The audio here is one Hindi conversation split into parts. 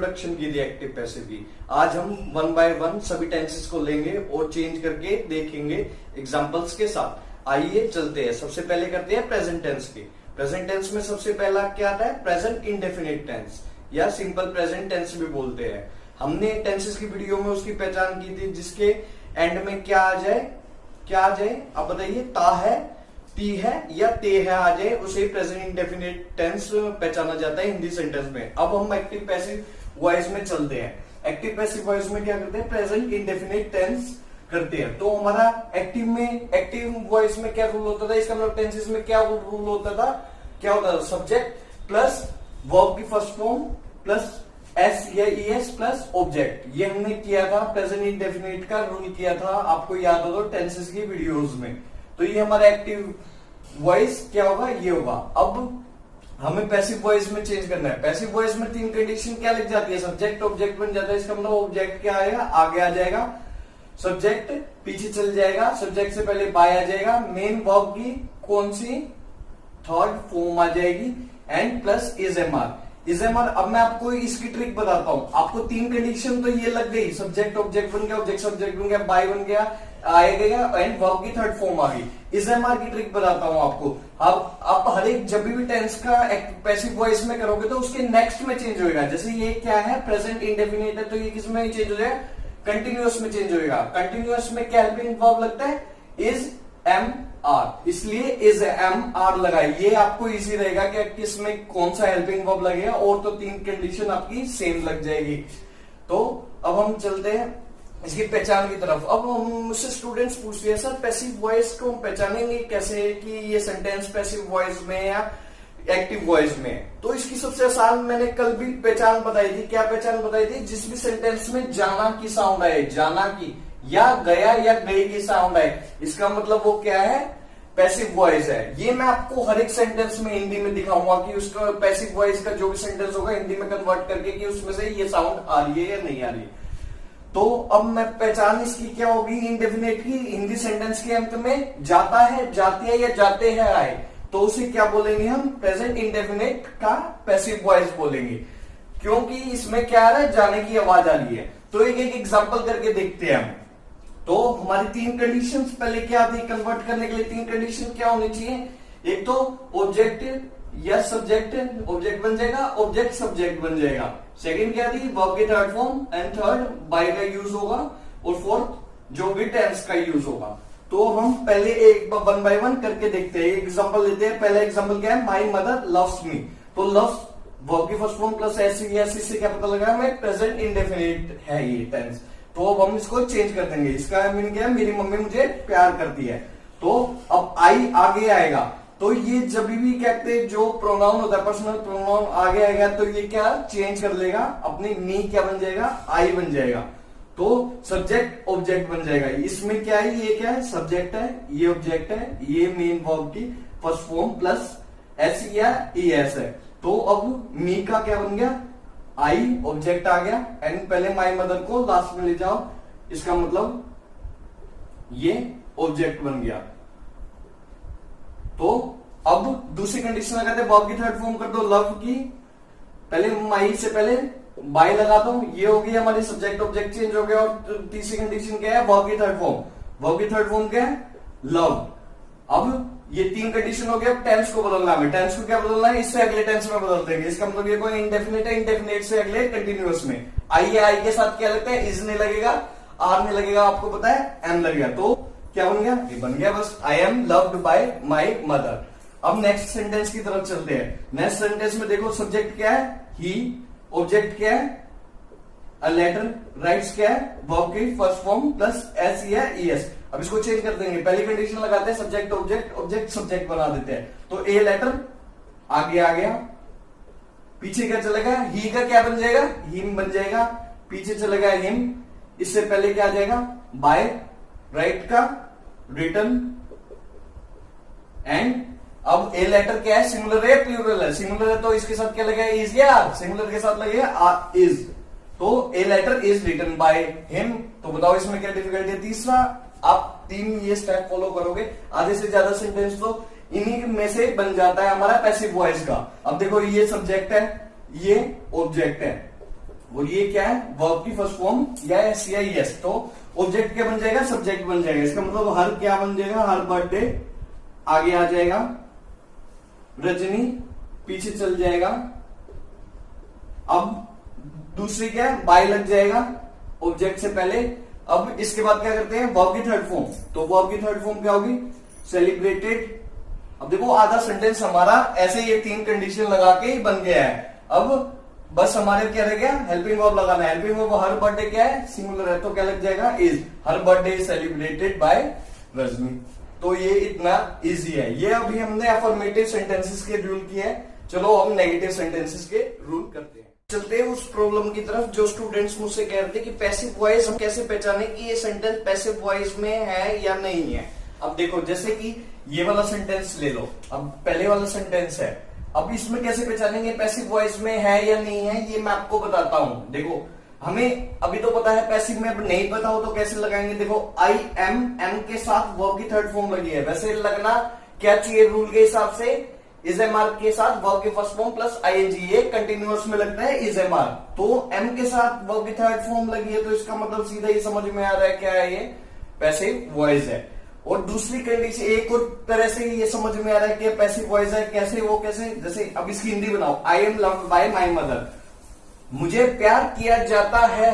इंट्रोडक्शन की थी एक्टिव पैसिव की। आज हम वन बाय वन सभी टेंसेस को लेंगे और चेंज करके देखेंगे एग्जांपल्स के साथ। आइए चलते हैं। सबसे पहले करते हैं प्रेजेंट टेंस की। प्रेजेंट टेंस में सबसे पहला क्या आता है? प्रेजेंट इंडेफिनिट टेंस या सिंपल प्रेजेंट टेंस भी बोलते हैं। हमने टेंसेस की वीडियो में उसकी पहचान की थी, जिसके एंड में क्या आ जाए, क्या आ जाए आप बताइए? ता है, ती है या ते है आ जाए, उसे प्रेजेंट इंडेफिनिट टेंस पहचाना जाता है हिंदी सेंटेंस में। अब हम एक्टिव पैसिव वॉइस में चलते हैं। एक्टिव पैसिव वॉइस में क्या करते हैं? प्रेजेंट इंडेफिनिट टेंस करते हैं। तो हमारा एक्टिव वॉइस में क्या रूल होता था? इसका मतलब टेंसेस में क्या रूल होता था? क्या होता था? सब्जेक्ट प्लस वर्ब की फर्स्ट फॉर्म प्लस एस या ईएस प्लस ऑब्जेक्ट। ये हमने किया था, प्रेजेंट इंडेफिनिट का रूल किया था, आपको याद हो तो टेंसेस की वीडियोस में। तो ये हमारा एक्टिव वॉइस क्या होगा? ये होगा। अब हमें पैसिव वॉइस में चेंज करना है। पैसिव वॉइस में तीन कंडीशन क्या लिख जाती है? सब्जेक्ट ऑब्जेक्ट बन जाता है। इसका मतलब ऑब्जेक्ट क्या आएगा? आगे आ जाएगा, सब्जेक्ट पीछे चल जाएगा, सब्जेक्ट से पहले बाय आ जाएगा, मेन वर्ब की कौन सी? थर्ड फॉर्म आ जाएगी, and plus is am are. Is am are. अब मैं आपको इसकी ट्रिक बताता हूं। आपको तीन कंडीशन तो ये लग गई, सब्जेक्ट ऑब्जेक्ट बन गया, ऑब्जेक्ट सब्जेक्ट बन गया, बाय बन गया, आएगा एंड वर्ब की थर्ड फॉर्म आ गई। इज एम आर की ट्रिक बताता हूं आपको। अब आप हर एक जब भी टेंस का पैसिव वॉइस में करोगे तो उसके नेक्स्ट में चेंज होएगा। जैसे ये क्या है? प्रेजेंट इंडेफिनिट है, तो ये किस में चेंज हो जाएगा? कंटिन्यूअस में चेंज होएगा। कंटिन्यूअस में क्या हेल्पिंग वर्ब लगता है? इज एम आर, इसलिए इज एम आर लगाए। ये आपको इजी रहेगा कि किसमें कौन सा हेल्पिंग वर्ब लगेगा, और तो तीन कंडीशन आपकी सेम लग जाएगी। तो अब हम चलते हैं इसकी पहचान की तरफ। अब हम मुझसे स्टूडेंट्स पूछते हैं, सर पैसिव वॉइस को हम पहचानेंगे कैसे कि ये सेंटेंस पैसिव वॉइस में या एक्टिव वॉइस में? तो इसकी सबसे आसान मैंने कल भी पहचान बताई थी। क्या पहचान बताई थी? जिस भी सेंटेंस में जाना की साउंड आए, जाना की या गया या गई की साउंड आए, इसका मतलब वो क्या है? पैसिव वॉइस है। ये मैं आपको हर एक सेंटेंस में हिंदी में दिखाऊंगा कि उसका पैसिव वॉइस का जो भी सेंटेंस होगा हिंदी में कन्वर्ट करके कि उसमें से ये साउंड आ रही है या नहीं आ रही है। तो अब मैं पहचान इसकी क्या होगी? इंडेफिनिट की हिंदी सेंटेंस के अंत में जाता है, जाती है या जाते हैं आए, तो उसे क्या बोलेंगे हम? प्रेजेंट इंडेफिनिट का पैसिव वॉइस बोलेंगे, क्योंकि इसमें क्या आ रहा है? जाने की आवाज आ रही है। तो एक एक एग्जांपल करके देखते हैं हम। तो हमारी तीन कंडीशंस पहले क्या थी? कन्वर्ट करने के लिए तीन कंडीशन क्या होनी चाहिए? एक तो ऑब्जेक्ट या सब्जेक्ट ऑब्जेक्ट बन जाएगा, ऑब्जेक्ट सब्जेक्ट बन जाएगा। सेकंड क्या थी? वर्ब की third form, and third by का यूज होगा, और फोर्थ जो भी टेंस का यूज होगा। तो हम पहले एक वन बाय वन करके देखते हैं, एग्जांपल लेते हैं। पहला एग्जांपल क्या है? My mother loves me. तो लव्स वर्ब की फर्स्ट फॉर्म प्लस एस से क्या पता लगा? मैं प्रेजेंट इंडेफिनिट है ये टेंस। तो अब हम इसको चेंज कर देंगे। इसका मीनिंग क्या है? मेरी मम्मी मुझे प्यार करती है। तो अब आई आगे आएगा, तो ये जब भी कहते हैं जो प्रोनाउन होता है, पर्सनल प्रोनाउन आगे आएगा, तो ये क्या चेंज कर लेगा? अपनी मी क्या बन जाएगा? आई बन जाएगा। तो सब्जेक्ट ऑब्जेक्ट बन जाएगा। इसमें क्या है? ये क्या है? सब्जेक्ट है, ये ऑब्जेक्ट है, ये मेन वर्ब की फर्स्ट फॉर्म प्लस एस या ई एस है। तो अब मी का क्या बन गया? आई ऑब्जेक्ट आ गया, एंड पहले माय मदर को लास्ट में ले जाओ, इसका मतलब ये ऑब्जेक्ट बन गया। तो अब दूसरी कंडीशन लगाते हैं, वर्ब की थर्ड फॉर्म कर दो लव की, पहले माई से पहले बाय लगा दो, ये हो गई हमारी सब्जेक्ट ऑब्जेक्ट चेंज हो गया। और तीसरी कंडीशन क्या है? वर्ब की थर्ड फॉर्म। वर्ब की थर्ड फॉर्म क्या है? लव। अब ये तीन कंडीशन हो गया। टेंस को बदलना है, टेंस को क्या बदलना है? इससे अगले टेंस में बदल देंगे। इसका मतलब ये कोई इंडेफिनिट है, इंडेफिनिट से अगले कंटिन्यूअस में। आई आई के साथ क्या लगता है? इज नहीं लगेगा, आर नहीं लगेगा, आपको पता है एम लगेगा। तो क्या बन गया? ये बन गया बस, I am loved by my mother. अब नेक्स्ट सेंटेंस की तरफ चलते हैं। नेक्स्ट सेंटेंस में देखो, सब्जेक्ट क्या है? ही, ऑब्जेक्ट क्या है? अ लेटर, राइट्स क्या है? वर्ब की फर्स्ट फॉर्म प्लस एस या ई एस। अब इसको चेंज कर देंगे। पहली कंडीशन लगाते हैं सब्जेक्ट ऑब्जेक्ट, ऑब्जेक्ट सब्जेक्ट बना देते हैं। तो ए लेटर आगे आ गया, पीछे क्या चलेगा? ही का क्या बन जाएगा? हिम बन जाएगा, पीछे चलेगा हिम, इससे पहले क्या आ जाएगा? बाय, राइट का रिटन, एंड अब ए लेटर क्या है? सिंगुलर है प्लूरल है? सिंगुलर है तो इसके साथ क्या लगेगा? इज या आर? सिंगुलर के साथ लगेगा इज। तो a letter is written by him. तो बताओ इसमें क्या डिफिकल्टी है? तीसरा, आप तीन ये स्टेप फॉलो करोगे, आधे से ज्यादा सेंटेंस तो इन्हीं में से बन जाता है हमारा पैसिव वॉइस का। अब देखो, ये सब्जेक्ट है, ये ऑब्जेक्ट है, और ये क्या है, वर्ब की फर्स्ट फॉर्म या एस या एस, तो ऑब्जेक्ट क्या बन जाएगा, सब्जेक्ट बन जाएगा। इसका मतलब हर क्या बन जाएगा, हर बर्थडे आगे आ जाएगा, रजनी पीछे चल जाएगा। अब दूसरी क्या है, बाय लग जाएगा ऑब्जेक्ट से पहले। अब इसके बाद क्या करते हैं, वर्ब की थर्ड फॉर्म, तो वर्ब की थर्ड फॉर्म क्या होगी, सेलिब्रेटेड। अब देखो आधा सेंटेंस हमारा ऐसे ये 3 कंडीशन लगा के ही बन गया है। अब बस हमारे क्या रह गया, हेल्पिंग वर्ब लगाना है। हेल्पिंग वर्ब हर बर्थडे क्या है, सिंगुलर है, तो क्या लग जाएगा, is. Her birthday is celebrated by Rajni. तो ये इतना इजी है। ये अभी हमने अफर्मेटिव सेंटेंसेस के रूल किए हैं। चलो हम नेगेटिव सेंटेंसेस के रूल करते हैं। चलते हैं उस प्रॉब्लम की तरफ जो स्टूडेंट्स मुझसे कह रहे थे कि पैसिव वॉइस हम कैसे पहचाने कि ये सेंटेंस पैसिव वॉइस में है या नहीं है। अब देखो जैसे कि ये वाला सेंटेंस ले लो, अब पहले वाला सेंटेंस है, अब इसमें कैसे पहचानेंगे पैसिव वॉइस में है या नहीं है, ये मैं आपको बताता हूं। देखो हमें अभी तो पता है, पैसिव में अब नहीं पता हो तो कैसे लगाएंगे। देखो आई एम के साथ वर्ब की थर्ड फॉर्म लगी है, वैसे लगना क्या चाहिए रूल के हिसाब से, इज एम आर के साथ वर्ब की फर्स्ट फॉर्म प्लस आईएनजी, ये कंटिन्यूअस में लगता है इज एम आर। तो एम के साथ वर्ब की थर्ड फॉर्म लगी है, तो इसका मतलब सीधा ही समझ में आ रहा है क्या है, ये पैसिव वॉइस है। और दूसरी कंडीशन एक और तरह से ये समझ में आ रहा है कि पैसिव वॉइस है, कैसे, वो कैसे, जैसे अब इसकी हिंदी बनाओ, I am loved by my mother, मुझे प्यार किया जाता है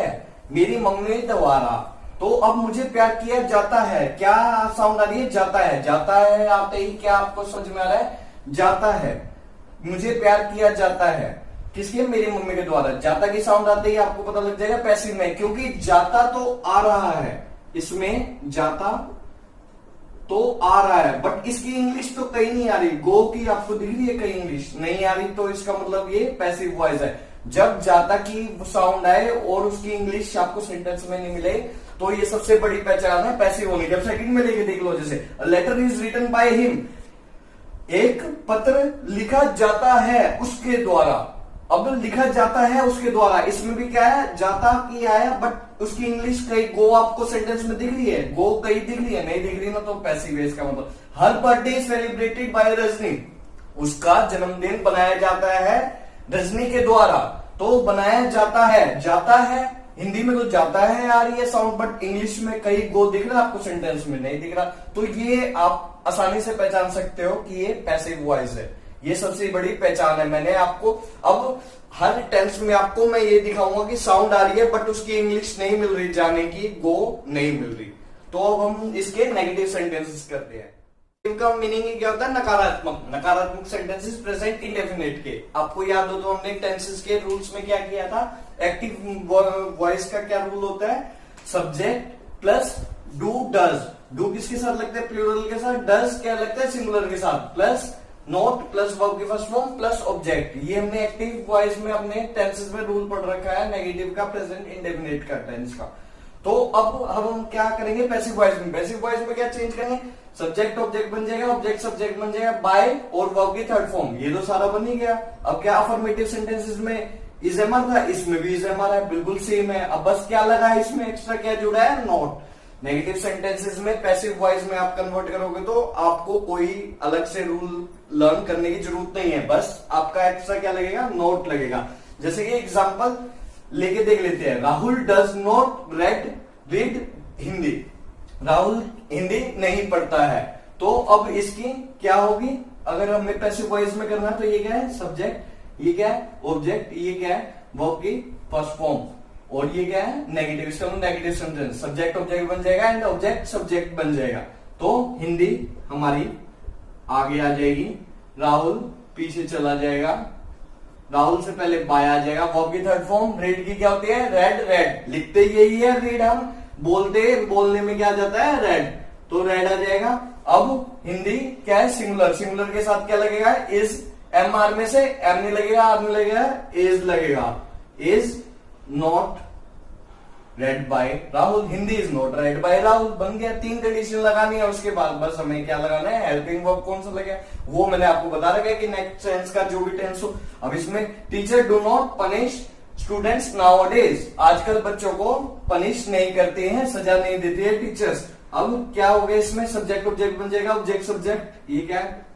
मेरी मम्मी द्वारा। तो अब मुझे प्यार किया जाता है, क्या साउंड आ रही है, जाता है। जाता है आते ही क्या आपको समझ में आ रहा है, जाता है, मुझे प्यार किया जाता है किसके, मेरी मम्मी के द्वारा। जाता की साउंड आते ही आपको पता लग जाएगा पैसिव में, क्योंकि जाता तो आ रहा है, इसमें जाता तो आ रहा है, बट इसकी इंग्लिश तो कहीं नहीं आ रही। गो की आपको दिख रही है कहीं इंग्लिश नहीं आ रही, तो इसका मतलब ये पैसिव वॉइस है। जब जाता की साउंड आए और उसकी इंग्लिश आपको सेंटेंस में नहीं मिले, तो ये सबसे बड़ी पहचान है पैसिव होने की। अब सेकंड में लेके देख लो, जैसे letter is written by him, एक पत्र लिखा जाता है उसके द्वारा। अब लिखा जाता है उसके द्वारा, इसमें भी क्या है, जाता की आया, बट उसकी इंग्लिश कहीं गो आपको सेंटेंस में दिख रही है, गो कहीं दिख रही है, नहीं दिख रही ना, तो पैसिव है। इसका मतलब हर बर्थडे सेलिब्रेटेड बाय रजनी, उसका जन्मदिन बनाया जाता है रजनी के द्वारा। तो बनाया जाता है, जाता है हिंदी में तो जाता है आ रही है साउंड, बट इंग्लिश में कहीं गो दिख रहा है आपको सेंटेंस में, नहीं दिख रहा। तो ये आप आसानी से पहचान सकते हो कि ये पैसिव वॉइस है। ये सबसे बड़ी पहचान है। मैंने आपको अब हर टेंस में आपको मैं ये दिखाऊंगा कि साउंड आ रही है बट उसकी इंग्लिश नहीं मिल रही, जाने की गो नहीं मिल रही। तो अब हम इसके नेगेटिव सेंटेंसेस करते हैं। इनका मीनिंग क्या होता है, नकारात्मक। नकारात्मक सेंटेंसेस प्रेजेंट इंडेफिनिट के, आपको याद हो तो हमने टेंसेस के रूल्स में क्या किया था, एक्टिव वॉइस का क्या रूल होता है, subject plus do does. Do किसके साथ लगता है, प्लूरल के साथ, डज क्या लगता है, सिंगुलर के साथ, प्लस नोट प्लस वर्ब की फर्स्ट फॉर्म प्लस ऑब्जेक्ट। ये हमने एक्टिव वॉइस में अपने टेंसेस में रूल पढ़ रखा है, नेगेटिव का, प्रेजेंट इंडेफिनिट का, टेंस का। तो अब हम क्या करेंगे पैसिव वॉइस में। पैसिव वॉइस में क्या चेंज करेंगे, सब्जेक्ट ऑब्जेक्ट बन जाएगा, ऑब्जेक्ट सब्जेक्ट बन जाएगा, बाय और वर्ब की थर्ड फॉर्म, ये तो सारा बन ही गया। अब क्या अफर्मेटिव सेंटेंसेस में इज एम आर था, इसमें भी इज एम आर है, बिल्कुल सेम है। अब बस क्या लगा है इसमें, एक्स्ट्रा क्या जुड़ा है, नोट। नेगेटिव सेंटेंसेस में पैसिव वॉइस में आप कन्वर्ट करोगे तो आपको कोई अलग से रूल लर्न करने की जरूरत नहीं है, बस आपका एक्स्ट्रा क्या लगेगा, नोट लगेगा। जैसे कि एग्जांपल लेके देख लेते हैं, Rahul does not read Hindi, Rahul Hindi नहीं पढ़ता है। तो अब इसकी क्या होगी, अगर हमें पैसिव वॉइस में करना है तो ये क्या है, सब्जेक्ट, ये क्या है, ऑब्जेक्ट, ये क्या है, वर्ब की फर्स्ट फॉर्म, और ये क्या है, नेगेटिव। इसका मतलब नेगेटिव सेंटेंस, सब्जेक्ट ऑब्जेक्ट बन जाएगा एंड ऑब्जेक्ट सब्जेक्ट बन जाएगा। तो हिंदी हमारी आगे आ जाएगी, राहुल पीछे चला जाएगा, राहुल से पहले बाय आ जाएगा, वर्ब की थर्ड फॉर्म, रीड की क्या होती है, रेड। रेड लिखते यही है रीड, हम बोलने में क्या आ जाता है, रेड, तो रेड आ जाएगा। अब हिंदी क्या है, सिंगुलर। सिंगुलर के साथ क्या लगेगा, इज। एम आर में से एम नहीं लगेगा, आर नहीं लगेगा, इज लगेगा। Is not read by Rahul, Hindi is not read by Rahul, बन गया। 3 कंडीशन लगानी है, उसके बाद बस हमें क्या लगाना है, हेल्पिंग वर्ब कौन सा लगेगा वो मैंने आपको बता रखा है कि नेक्स्ट टेंस का जो भी टेंस हो। अब इसमें teacher do not punish students nowadays, आजकल बच्चों को पनिश नहीं करते हैं, सजा नहीं देते हैं टीचर्स। अब क्या हो गया इसमें, सब्जेक्ट ऑब्जेक्ट बन जाएगा, ऑब्जेक्ट सब्जेक्ट, ये क्या है,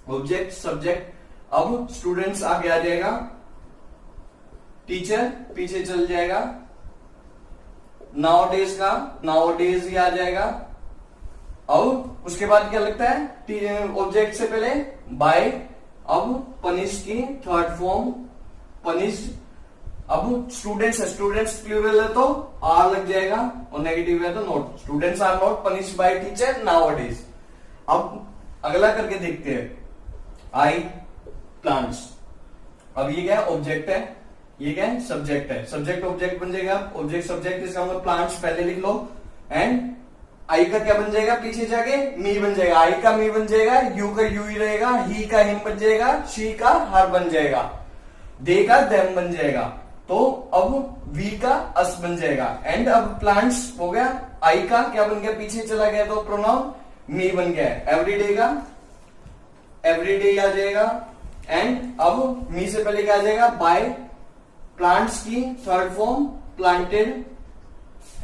ऑब्जेक्ट सब्जेक्ट। अब स्टूडेंट्स आगे आ जाएगा, टीचर पीछे चल जाएगा, नाउडेज का नाउडेज ही आ जाएगा, और उसके बाद क्या लगता है ऑब्जेक्ट से पहले बाय, अब पनिश की थर्ड फॉर्म पनिश, अब स्टूडेंट्स है, स्टूडेंट्स प्लूरल है तो आर लग जाएगा, और नेगेटिव है तो not, students are not punished by teacher nowadays. अब अगला करके देखते हैं, आई प्लांट्स। अब ये क्या है, ऑब्जेक्ट है, ये क्या है, सब्जेक्ट है, सब्जेक्ट ऑब्जेक्ट बन जाएगा, ऑब्जेक्ट सब्जेक्ट, इसका मतलब प्लांट्स पहले लिख लो, एंड आई का क्या बन जाएगा, पीछे जाके मी बन जाएगा, आई का मी बन जाएगा, यू का यू ही रहेगा, ही का हिम बन जाएगा, शी का हर बन जाएगा, दे का देम बन जाएगा, तो अब वी का अस बन जाएगा, एंड अब प्लांट्स हो गया, आई का क्या बन गया, पीछे चला गया तो प्रोनाउन मी बन गया, एवरीडे का एवरीडे आ जाएगा, एंड अब मी से पहले क्या आ जाएगा, बाय, प्लांट्स की third form planted,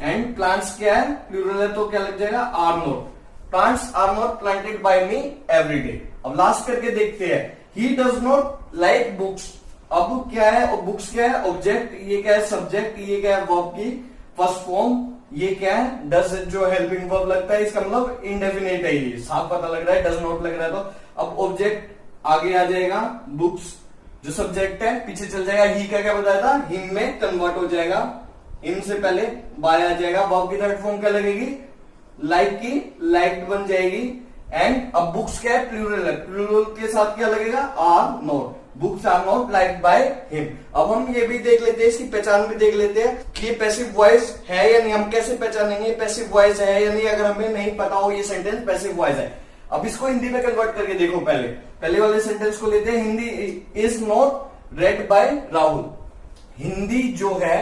and plants क्या है, प्लूरल है तो क्या लग जाएगा, are not, plants are not planted by me everyday. अब लास्ट करके देखते हैं, he does not like books. अब क्या है, बुक्स क्या है, ऑब्जेक्ट, ये क्या है, सब्जेक्ट, ये क्या है, वर्ब की फर्स्ट फॉर्म, ये क्या है, डज जो हेल्पिंग वर्ब लगता है, इसका मतलब इंडेफिनेट है, ये साफ पता लग रहा है, डज नॉट लग रहा है तो अब ऑब्जेक्ट आगे आ जाएगा, बुक्स जो सब्जेक्ट है पीछे चल जाएगा, ही का क्या बताया था, हिम में कन्वर्ट हो जाएगा, हिम से पहले बाय आ जाएगा, वर्ब की थर्ड फॉर्म क्या लगेगी, लाइक की लाइक्ड बन जाएगी, एंड अब बुक्स क्या है, प्लूरल है, प्लूरल के साथ क्या लगेगा, are not, books are not liked by him. अब हम ये भी देख लेते हैं, इसकी पहचान भी देख लेते हैं कि ये पैसिव वॉइस है या नहीं, हम कैसे पहचानेंगे पैसिव वॉइस है या नहीं, अगर हमें नहीं पता हो ये सेंटेंस पैसिव वॉइस है। अब इसको हिंदी में कन्वर्ट करके देखो, पहले वाले सेंटेंस को लेते हैं, Hindi is not read by Rahul, Hindi जो है,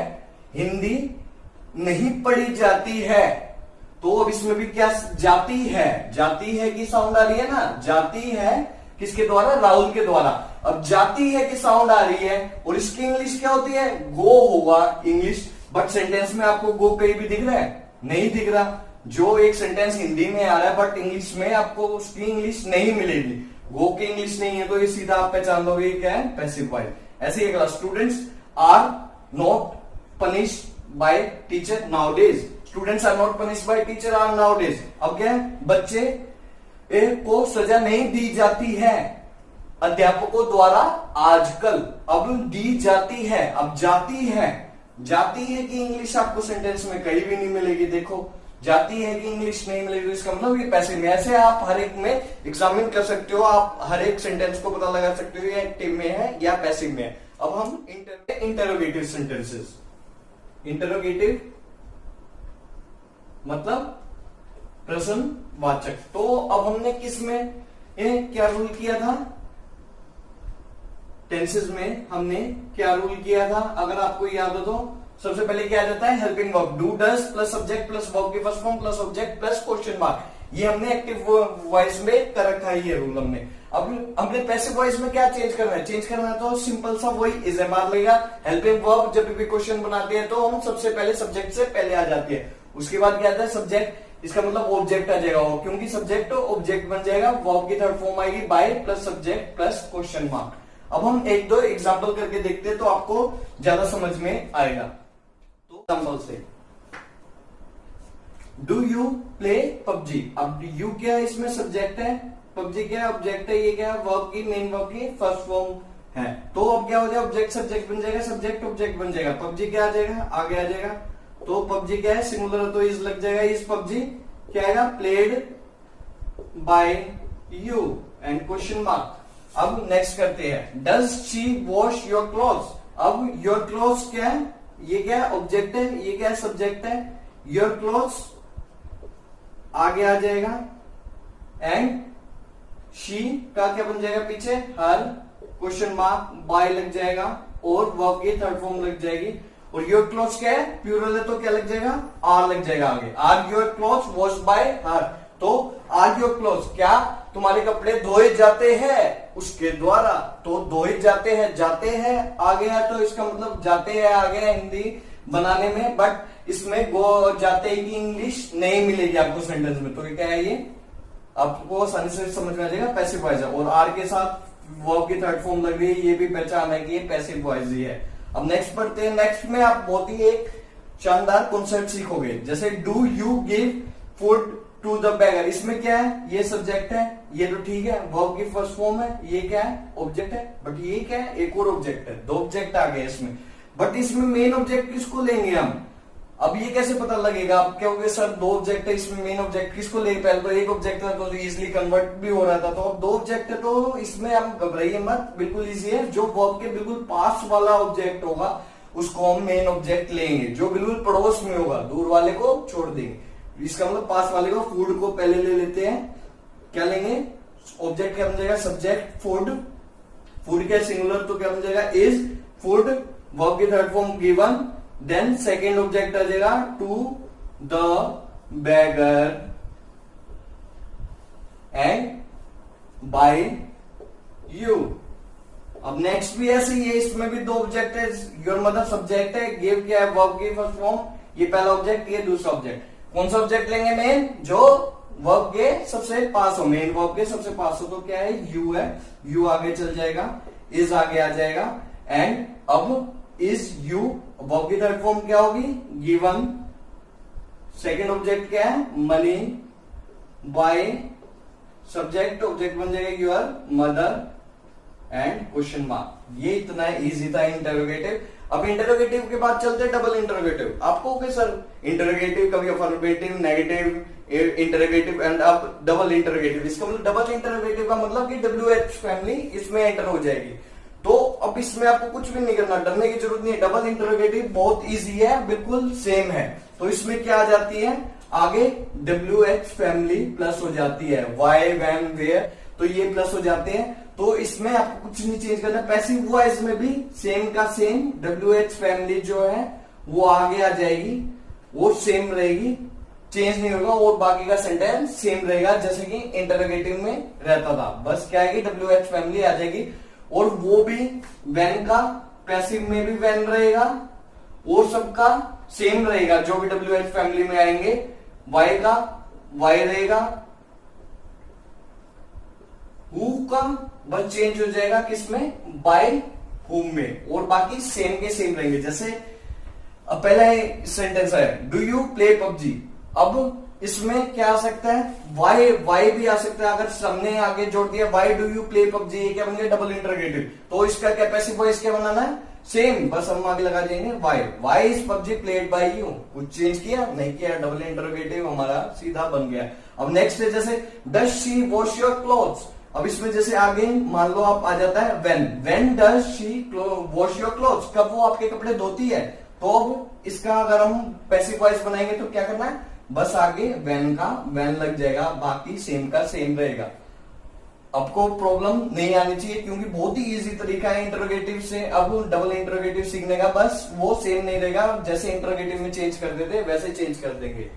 हिंदी नहीं पढ़ी जाती है, तो अब इसमें भी क्या जाती है की साउंड आ रही है ना, जाती है किसके द्वारा, राहुल के द्वारा। अब जाती है की साउंड आ रही है, और इसकी इंग्लिश क्या होती है, गो होगा इंग्लिश, बट सेंटेंस में आपको गो कहीं भी दिख रहा है, नहीं दिख रहा। जो एक सेंटेंस हिंदी में आ रहा है बट इंग्लिश में आपको उसकी इंग्लिश नहीं मिलेगी, गो की इंग्लिश नहीं है, तो ये सीधा आप पहचान लोगे क्या है, पैसिव वॉइस। ऐसे ही अगला, students are not punished by teacher nowadays, students are not punished by teacher are nowadays. अब क्या है, बच्चे को सजा नहीं दी जाती है अध्यापकों द्वारा आजकल, अब दी जाती है, अब जाती है कि इंग्लिश आपको सेंटेंस में कहीं भी नहीं मिलेगी, देखो जाती है कि इंग्लिश नहीं मिलेगी, इसका मतलब ये पैसिव में। ऐसे आप हर एक में एग्जामिन कर सकते हो, आप हर एक सेंटेंस को पता लगा सकते हो ये एक्टिव में है या पैसिव में है। अब हम इंटरोगेटिव सेंटेंसेस, इंटरोगेटिव मतलब प्रश्नवाचक, तो अब हमने किस में क्या रूल किया था, टेंसेस में हमने क्या रूल किया था, अगर आपको याद हो तो सबसे पहले क्या आ जाता है, helping verb, do does plus subject plus verb की first form plus object plus question mark, ये हमने एक्टिव वॉइस में कर रखा है ये रूल हमने। अब हमने पैसिव वॉइस में क्या चेंज करना है, तो सिंपल सा वही इज एम आर लगेगा, हेल्पिंग वर्ब जब भी क्वेश्चन बनाते हैं तो हम सबसे पहले सब्जेक्ट से पहले आ जाती है, उसके बाद क्या आता है सब्जेक्ट, इसका मतलब ऑब्जेक्ट आ जाएगा, क्योंकि सब्जेक्ट ऑब्जेक्ट बन जाएगा, वर्ब की थर्ड फॉर्म आएगी by plus subject plus question mark. अब हम एक दो एग्जाम्पल करके देखते हैं तो आपको ज्यादा समझ में आएगा। तो एग्जाम्पल से, डू यू प्ले पबजी, अब यू क्या है, इसमें सब्जेक्ट है, पबजी क्या है ऑब्जेक्ट है, ये क्या है वर्ब की मेन वर्ब की फर्स्ट फॉर्म है, तो अब क्या हो जाएगा, ऑब्जेक्ट सब्जेक्ट बन जाएगा, सब्जेक्ट ऑब्जेक्ट बन जाएगा, पबजी क्या आ जाएगा, आगे आ जाएगा, तो पबजी क्या है सिंगुलर तो इज लग जाएगा, इस पबजी क्या आएगा, played by you and question mark. अब नेक्स्ट करते हैं, does she wash your clothes, अब योर क्लॉथ्स क्या है, ये क्या है ऑब्जेक्ट है, ये क्या है सब्जेक्ट है, योर क्लॉथ्स आगे आ जाएगा, एंड शी का क्या बन जाएगा पीछे, हर क्वेश्चन मार्क बाय लग जाएगा, और वर्ब की थर्ड फॉर्म लग जाएगी, और योर क्लॉथ्स क्या है प्लूरल है तो क्या लग जाएगा, आर लग जाएगा आगे, are your clothes wash by her, तो आर योर क्लॉथ्स क्या तुम्हारे कपड़े धोए जाते हैं उसके द्वारा, तो धोए जाते हैं आ गया, तो इसका मतलब जाते हैं आ गया हिंदी बनाने में, बट इसमें गो जाते की इंग्लिश नहीं मिलेगी आपको सेंटेंस में, तो ये क्या है, ये आपको आसानी से समझ में आ जाएगा पैसिव वॉइस है, और आर के साथ वर्ब की थर्ड फॉर्म लग रही है, ये भी पहचान है कि ये पैसिव वॉइस ही है। अब नेक्स्ट पढ़ते हैं। नेक्स्ट में आप बहुत ही एक शानदार कॉन्सेप्ट सीखोगे, जैसे do you give food to the beggar. इसमें क्या है, ये सब्जेक्ट है, ये तो ठीक है, वर्ब की फर्स्ट फॉर्म है, ये क्या है, ऑब्जेक्ट है, बट ये क्या है, एक और ऑब्जेक्ट है, दो ऑब्जेक्ट आ गए इसमें। बट इसमें मेन ऑब्जेक्ट किसको लेंगे हम, अब ये कैसे पता लगेगा, आप कहोगे सर दो ऑब्जेक्ट है, इसमें मेन ऑब्जेक्ट किसको ले, पहले तो एक ऑब्जेक्ट था तो इजिली कन्वर्ट भी हो रहा था, तो अब दो ऑब्जेक्ट है तो इसमें हम घबराइए मत, बिल्कुल इजी है। जो वर्ब के बिल्कुल पास वाला ऑब्जेक्ट होगा उसको हम मेन ऑब्जेक्ट लेंगे, जो बिल्कुल पड़ोस में होगा दूर वाले को छोड़ देंगे। इसका मतलब पास वाले को, फूड को पहले ले लेते हैं, क्या लेंगे, ऑब्जेक्ट क्या बन जाएगा, सब्जेक्ट फूड, फूड क्या सिंगुलर तो क्या बन जाएगा, इज फूड, वर्ब की third form given, then second object आ जाएगा to the beggar and by you. अब नेक्स्ट भी ऐसे ही है, इसमें भी दो ऑब्जेक्ट है, योर मदर सब्जेक्ट है, गिव क्या है वर्ब की फर्स्ट फॉर्म, ये पहला ऑब्जेक्ट, ये दूसरा ऑब्जेक्ट। कौन सा ऑब्जेक्ट लेंगे, मेन, जो वर्ब के सबसे पास हो, मेन वर्ब के सबसे पास हो, तो क्या है, यू है, यू आगे चल जाएगा, इज आगे आ जाएगा, एंड अब इज यू, वर्ब की थर्ड फॉर्म क्या होगी, गिवन, सेकेंड ऑब्जेक्ट क्या है, मनी, बाय, सब्जेक्ट ऑब्जेक्ट बन जाएगा your mother and question mark. ये इतना इजी था इंटरोगेटिव। अब इंटरोगेटिव के बाद चलते हैं डबल इंटरोगेटिव। आपको क्या सर, इंटरोगेटिव कभी अफर्मेटिव, नेगेटिव इंटरोगेटिव एंड अब डबल इंटरोगेटिव। इसका मतलब डबल इंटरोगेटिव का मतलब कि WH फैमिली इसमें एंटर हो जाएगी। तो अब इसमें आपको कुछ भी नहीं करना, डरने की जरूरत नहीं है। डबल इंटरोगेटिव बहुत इजी है, बिल्कुल सेम है। तो इसमें क्या आ जाती है, आगे WH फैमिली प्लस हो जाती है, वाई, व्हेन, वेयर, तो ये प्लस हो जाते हैं। तो इसमें आपको कुछ नहीं चेंज करना। पैसिव वॉइस में भी सेम का सेम, WH फैमिली जो है वो आगे आ जाएगी, वो सेम रहेगी, चेंज नहीं होगा, और बाकी का सेंटेंस सेम रहेगा जैसे कि इंटरोगेटिव में रहता था। बस क्या आएगी, WH फैमिली आ जाएगी, और वो भी व्हेन का, पैसिव में भी व्हेन रहेगा, और सबका सेम रहेगा जो भी WH फैमिली में आएंगे। वाई का वाई रहेगा, हु का बस चेंज हो जाएगा किसमें, बाय हुम में, और बाकी सेम के सेम रहेंगे। जैसे अब पहला सेंटेंस है, डू यू प्ले पबजी। अब इसमें क्या आ सकता है, वाई, वाई भी आ सकता है, अगर सबने आगे जोड़ दिया why do you play PUBG, ये क्या बन गया, डबल इंटरोगेटिव। तो इसका क्या पैसिव वॉइस क्या बनाना है, सेम, बस हम आगे लगा देंगे Y, Y is PUBG played by you. कुछ चेंज किया नहीं किया, डबल इंटरोगेटिव हमारा सीधा बन गया। अब नेक्स्ट है, जैसे does she wash your clothes. अब इसमें जैसे आगे मान लो आप आ जाता है when does she wash your clothes, कब वो आपके कपड़े धोती है। तो अब इसका अगर हम पैसिव वॉइस बनाएंगे तो क्या करना है, बस आगे व्हेन का व्हेन लग जाएगा, बाकी सेम का सेम रहेगा। आपको प्रॉब्लम नहीं आनी चाहिए क्योंकि बहुत ही इजी तरीका है इंटरोगेटिव से अब डबल इंटरोगेटिव सीखने का। बस वो सेम नहीं रहेगा, जैसे इंटरोगेटिव में चेंज कर देते वैसे चेंज कर देंगे।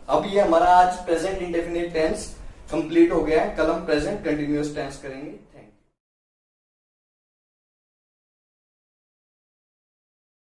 अब ये हमारा आज प्रेजेंट इंडेफिनिट टेंस कंप्लीट हो गया है। कल हम प्रेजेंट कंटिन्यूअस टेंस करेंगे।